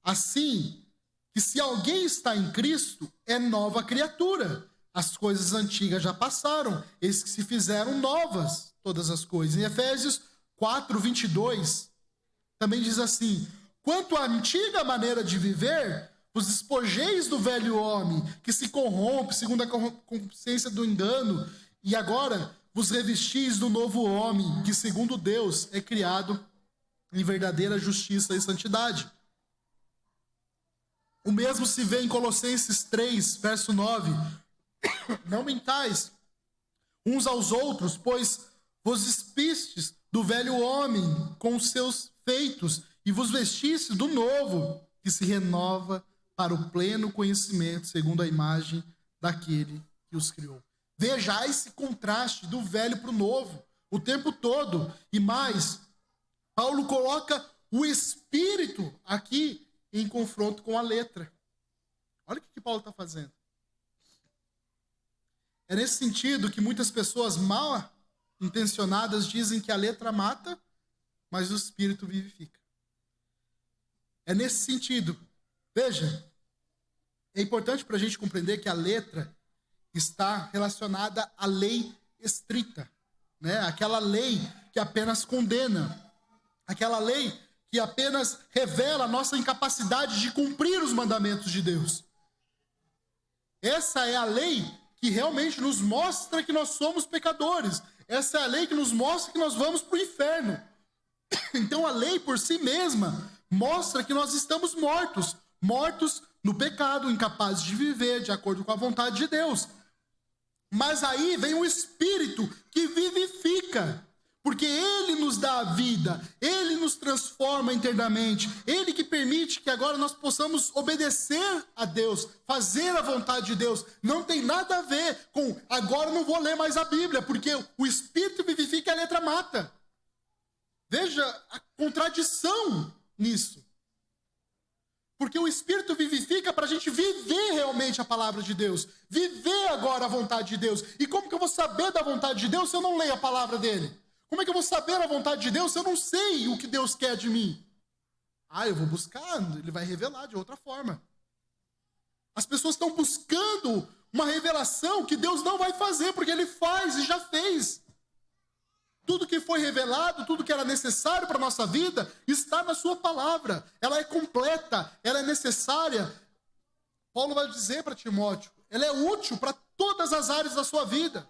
assim, que se alguém está em Cristo, é nova criatura. As coisas antigas já passaram, eis que se fizeram novas todas as coisas. Em Efésios 4:22, também diz assim: quanto à antiga maneira de viver, vos despojeis do velho homem, que se corrompe segundo a consciência do engano, e agora vos revestis do novo homem, que segundo Deus é criado em verdadeira justiça e santidade. O mesmo se vê em Colossenses 3, verso 9. Não mentais uns aos outros, pois vos despistes do velho homem com os seus feitos, e vos vestistes do novo, que se renova para o pleno conhecimento, segundo a imagem daquele que os criou. Veja esse contraste do velho para o novo, o tempo todo. E mais, Paulo coloca o espírito aqui em confronto com a letra. Olha o que Paulo está fazendo. É nesse sentido que muitas pessoas mal intencionadas dizem que a letra mata, mas o espírito vivifica. É nesse sentido. Veja, é importante para a gente compreender que a letra está relacionada à lei estrita, né? Aquela lei que apenas condena, aquela lei que apenas revela a nossa incapacidade de cumprir os mandamentos de Deus. Essa é a lei que realmente nos mostra que nós somos pecadores. Essa é a lei que nos mostra que nós vamos para o inferno. Então a lei por si mesma mostra que nós estamos mortos no pecado, incapazes de viver de acordo com a vontade de Deus. Mas aí vem o Espírito que vivifica, porque Ele nos dá a vida, Ele nos transforma internamente, Ele que permite que agora nós possamos obedecer a Deus, fazer a vontade de Deus. Não tem nada a ver com agora não vou ler mais a Bíblia, porque o Espírito vivifica e a letra mata. Veja a contradição nisso. Porque o Espírito vivifica para a gente viver realmente a palavra de Deus. Viver agora a vontade de Deus. E como que eu vou saber da vontade de Deus se eu não leio a palavra dele? Como é que eu vou saber a vontade de Deus se eu não sei o que Deus quer de mim? Eu vou buscar, ele vai revelar de outra forma. As pessoas estão buscando uma revelação que Deus não vai fazer, porque ele faz e já fez. Tudo que foi revelado, tudo que era necessário para a nossa vida, está na sua palavra. Ela é completa, ela é necessária. Paulo vai dizer para Timóteo, ela é útil para todas as áreas da sua vida.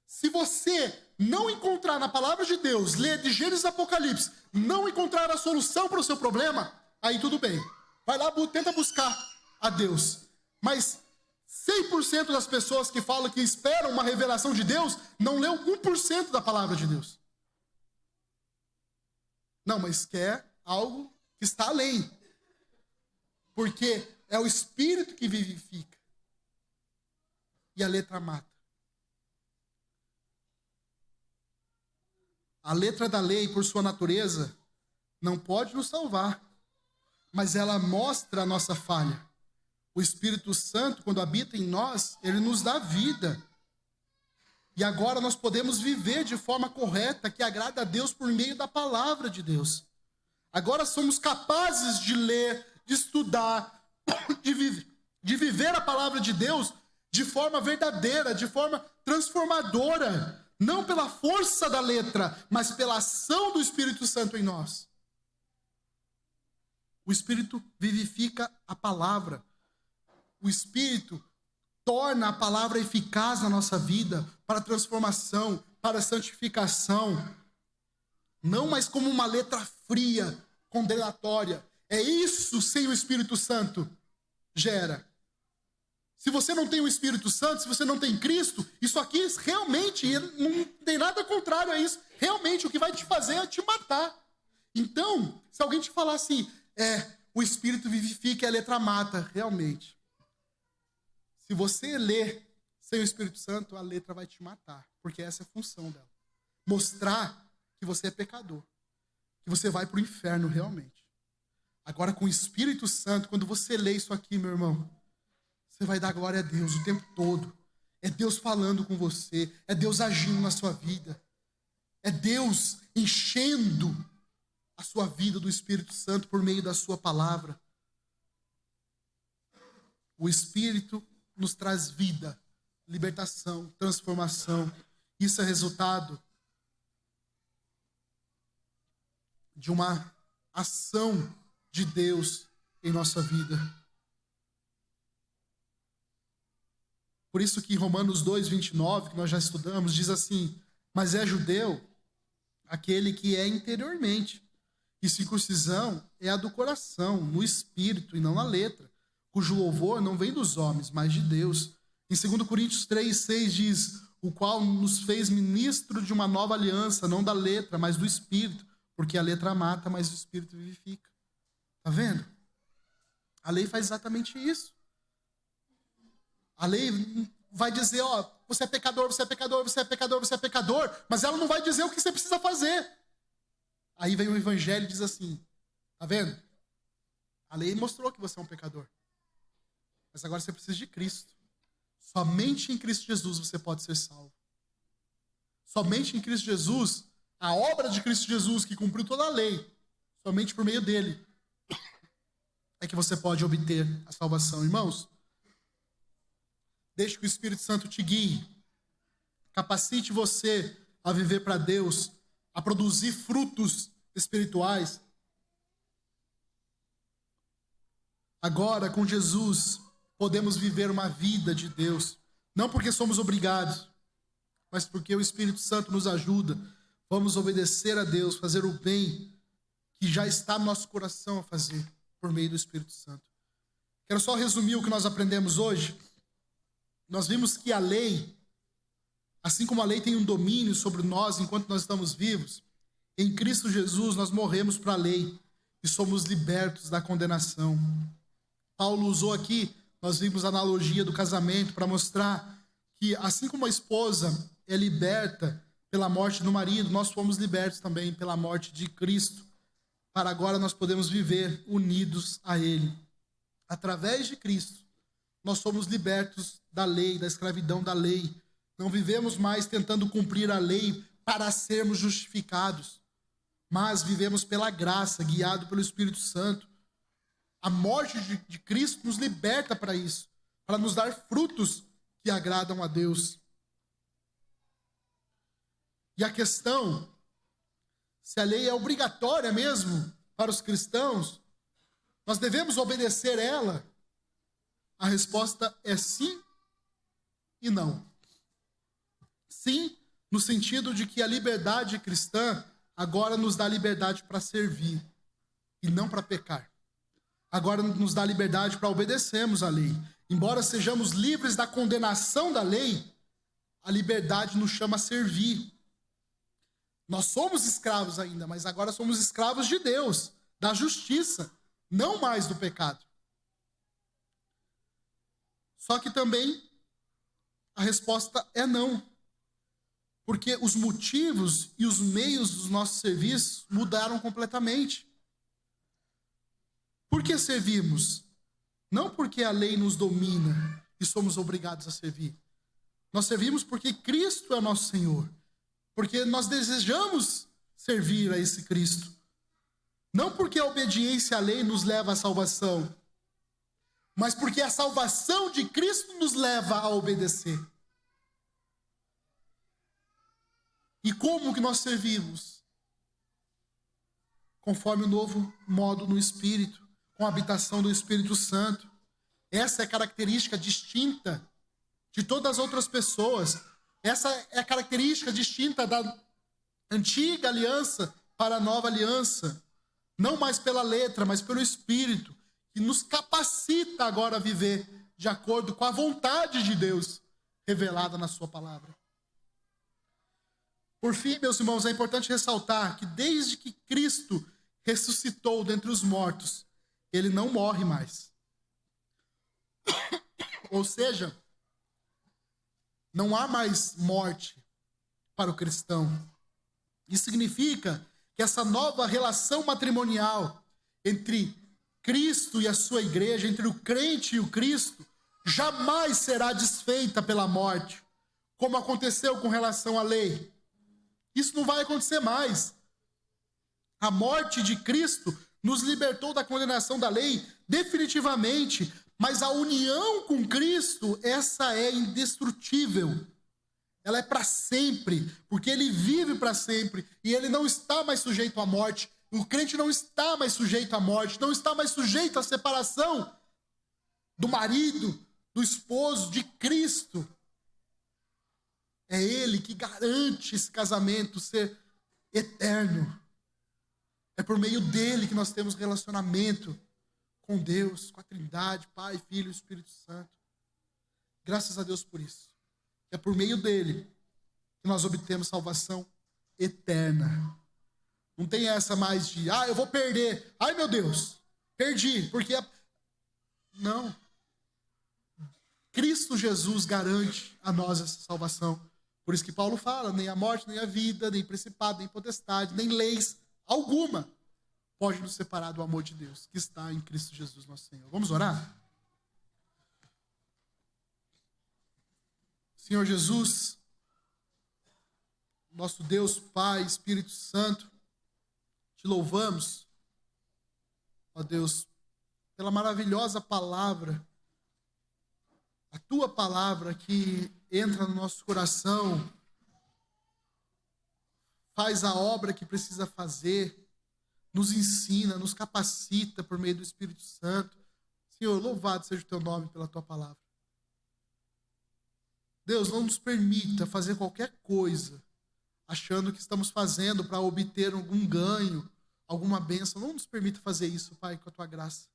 Se você não encontrar na palavra de Deus, ler de Gênesis e Apocalipse, não encontrar a solução para o seu problema, aí tudo bem. Vai lá, tenta buscar a Deus. Mas 100% das pessoas que falam que esperam uma revelação de Deus, não leu 1% da palavra de Deus. Não, mas quer algo que está além. Porque é o Espírito que vivifica. E a letra mata. A letra da lei, por sua natureza, não pode nos salvar. Mas ela mostra a nossa falha. O Espírito Santo, quando habita em nós, ele nos dá vida. E agora nós podemos viver de forma correta, que agrada a Deus por meio da palavra de Deus. Agora somos capazes de ler, de estudar, de viver a palavra de Deus de forma verdadeira, de forma transformadora. Não pela força da letra, mas pela ação do Espírito Santo em nós. O Espírito vivifica a palavra. O Espírito torna a palavra eficaz na nossa vida, para transformação, para santificação. Não mais como uma letra fria, condenatória. É isso sem o Espírito Santo gera. Se você não tem o Espírito Santo, se você não tem Cristo, isso aqui realmente não tem nada contrário a isso. Realmente o que vai te fazer é te matar. Então, se alguém te falar assim, o Espírito vivifica e a letra mata, realmente. Se você ler sem o Espírito Santo, a letra vai te matar, porque essa é a função dela. mostrar que você é pecador, que você vai para o inferno realmente. Agora, com o Espírito Santo, quando você lê isso aqui, meu irmão, você vai dar glória a Deus o tempo todo. É Deus falando com você, é Deus agindo na sua vida, é Deus enchendo a sua vida do Espírito Santo por meio da sua palavra. O Espírito nos traz vida, libertação, transformação. Isso é resultado de uma ação de Deus em nossa vida. Por isso que Romanos 2:29, que nós já estudamos, diz assim: mas é judeu aquele que é interiormente, e circuncisão é a do coração, no espírito e não na letra, cujo louvor não vem dos homens, mas de Deus. Em 2 Coríntios 3:6 diz: o qual nos fez ministro de uma nova aliança, não da letra, mas do espírito, porque a letra mata, mas o espírito vivifica. Está vendo? A lei faz exatamente isso. A lei vai dizer, ó, você é pecador, você é pecador, você é pecador, você é pecador, mas ela não vai dizer o que você precisa fazer. Aí vem o evangelho e diz assim, tá vendo? A lei mostrou que você é um pecador, mas agora você precisa de Cristo. Somente em Cristo Jesus você pode ser salvo. Somente em Cristo Jesus, a obra de Cristo Jesus que cumpriu toda a lei, somente por meio dele é que você pode obter a salvação. Irmãos, deixe que o Espírito Santo te guie, capacite você a viver para Deus, a produzir frutos espirituais. Agora, com Jesus, podemos viver uma vida de Deus, não porque somos obrigados, mas porque o Espírito Santo nos ajuda. Vamos obedecer a Deus, fazer o bem que já está no nosso coração a fazer, por meio do Espírito Santo. Quero só resumir o que nós aprendemos hoje. Nós vimos que a lei, assim como a lei tem um domínio sobre nós enquanto nós estamos vivos, em Cristo Jesus nós morremos para a lei e somos libertos da condenação. Paulo usou aqui, nós vimos a analogia do casamento para mostrar que assim como a esposa é liberta pela morte do marido, nós fomos libertos também pela morte de Cristo. Para agora nós podemos viver unidos a Ele. Através de Cristo, nós somos libertos da lei, da escravidão da lei. Não vivemos mais tentando cumprir a lei para sermos justificados, mas vivemos pela graça, guiado pelo Espírito Santo. A morte de Cristo nos liberta para isso, para nos dar frutos que agradam a Deus. E a questão, se a lei é obrigatória mesmo para os cristãos, nós devemos obedecer ela? A resposta é sim e não. Sim, no sentido de que a liberdade cristã agora nos dá liberdade para servir e não para pecar. Agora nos dá liberdade para obedecermos a lei. Embora sejamos livres da condenação da lei, a liberdade nos chama a servir. Nós somos escravos ainda, mas agora somos escravos de Deus, da justiça, não mais do pecado. Só que também a resposta é não. Porque os motivos e os meios dos nossos serviços mudaram completamente. Por que servimos? Não porque a lei nos domina e somos obrigados a servir. Nós servimos porque Cristo é o nosso Senhor. Porque nós desejamos servir a esse Cristo. Não porque a obediência à lei nos leva à salvação, mas porque a salvação de Cristo nos leva a obedecer. E como que nós servimos? Conforme o novo modo no Espírito, com a habitação do Espírito Santo. Essa é a característica distinta de todas as outras pessoas. Essa é a característica distinta da antiga aliança para a nova aliança. Não mais pela letra, mas pelo Espírito, que nos capacita agora a viver de acordo com a vontade de Deus revelada na sua palavra. Por fim, meus irmãos, é importante ressaltar que desde que Cristo ressuscitou dentre os mortos, ele não morre mais. Ou seja, não há mais morte para o cristão. Isso significa que essa nova relação matrimonial entre Cristo e a sua igreja, entre o crente e o Cristo, jamais será desfeita pela morte, como aconteceu com relação à lei. Isso não vai acontecer mais. A morte de Cristo nos libertou da condenação da lei definitivamente, mas a união com Cristo, essa é indestrutível. Ela é para sempre, porque ele vive para sempre e ele não está mais sujeito à morte. O crente não está mais sujeito à morte, não está mais sujeito à separação do marido, do esposo, de Cristo. É ele que garante esse casamento ser eterno. É por meio dele que nós temos relacionamento com Deus, com a Trindade, Pai, Filho e Espírito Santo. Graças a Deus por isso. É por meio dele que nós obtemos salvação eterna. Não tem essa mais de, eu vou perder. Ai, meu Deus, perdi, porque... Não. Cristo Jesus garante a nós essa salvação. Por isso que Paulo fala, nem a morte, nem a vida, nem principado, nem potestade, nem leis alguma pode nos separar do amor de Deus, que está em Cristo Jesus, nosso Senhor. Vamos orar? Senhor Jesus, nosso Deus, Pai, Espírito Santo, te louvamos, ó Deus, pela maravilhosa palavra, a tua palavra que entra no nosso coração, faz a obra que precisa fazer, nos ensina, nos capacita por meio do Espírito Santo. Senhor, louvado seja o teu nome pela tua palavra. Deus, não nos permita fazer qualquer coisa achando que estamos fazendo para obter algum ganho, alguma bênção. Não nos permita fazer isso, Pai, com a tua graça.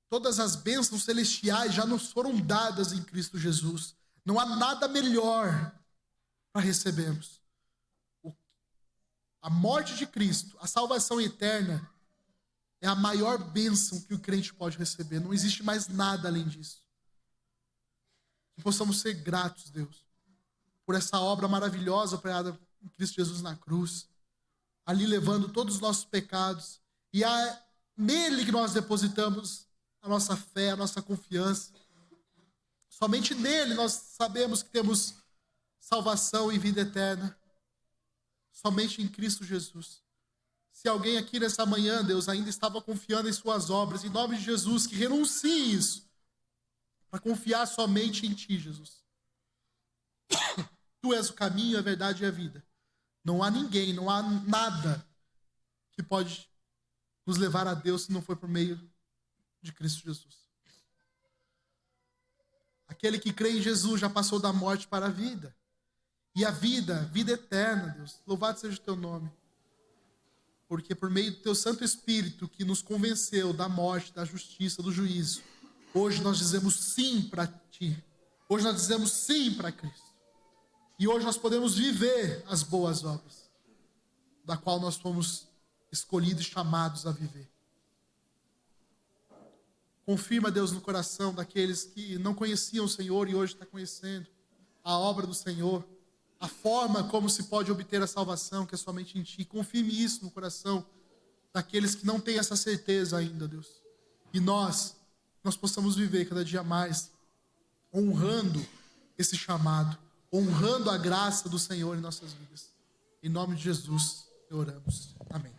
Todas as bênçãos celestiais já nos foram dadas em Cristo Jesus. Não há nada melhor para recebermos. A morte de Cristo, a salvação eterna, é a maior bênção que o crente pode receber. Não existe mais nada além disso. Que possamos ser gratos, Deus, por essa obra maravilhosa operada em Cristo Jesus na cruz, ali levando todos os nossos pecados, e é nele que nós depositamos a nossa fé, a nossa confiança. Somente nele nós sabemos que temos salvação e vida eterna. Somente em Cristo Jesus. Se alguém aqui nessa manhã, Deus, ainda estava confiando em suas obras, em nome de Jesus, que renuncie isso, para confiar somente em Ti, Jesus. Tu és o caminho, a verdade e a vida. Não há ninguém, não há nada que pode nos levar a Deus se não for por meio de Cristo Jesus. Aquele que crê em Jesus já passou da morte para a vida. E a vida eterna, Deus. Louvado seja o teu nome. Porque por meio do teu Santo Espírito que nos convenceu da morte, da justiça, do juízo, hoje nós dizemos sim para Ti. Hoje nós dizemos sim para Cristo. E hoje nós podemos viver as boas obras, da qual nós fomos escolhidos e chamados a viver. Confirma, Deus, no coração daqueles que não conheciam o Senhor e hoje estão conhecendo a obra do Senhor, a forma como se pode obter a salvação, que é somente em Ti. Confirme isso no coração daqueles que não têm essa certeza ainda, Deus. E nós possamos viver cada dia mais honrando esse chamado, honrando a graça do Senhor em nossas vidas. Em nome de Jesus, oramos. Amém.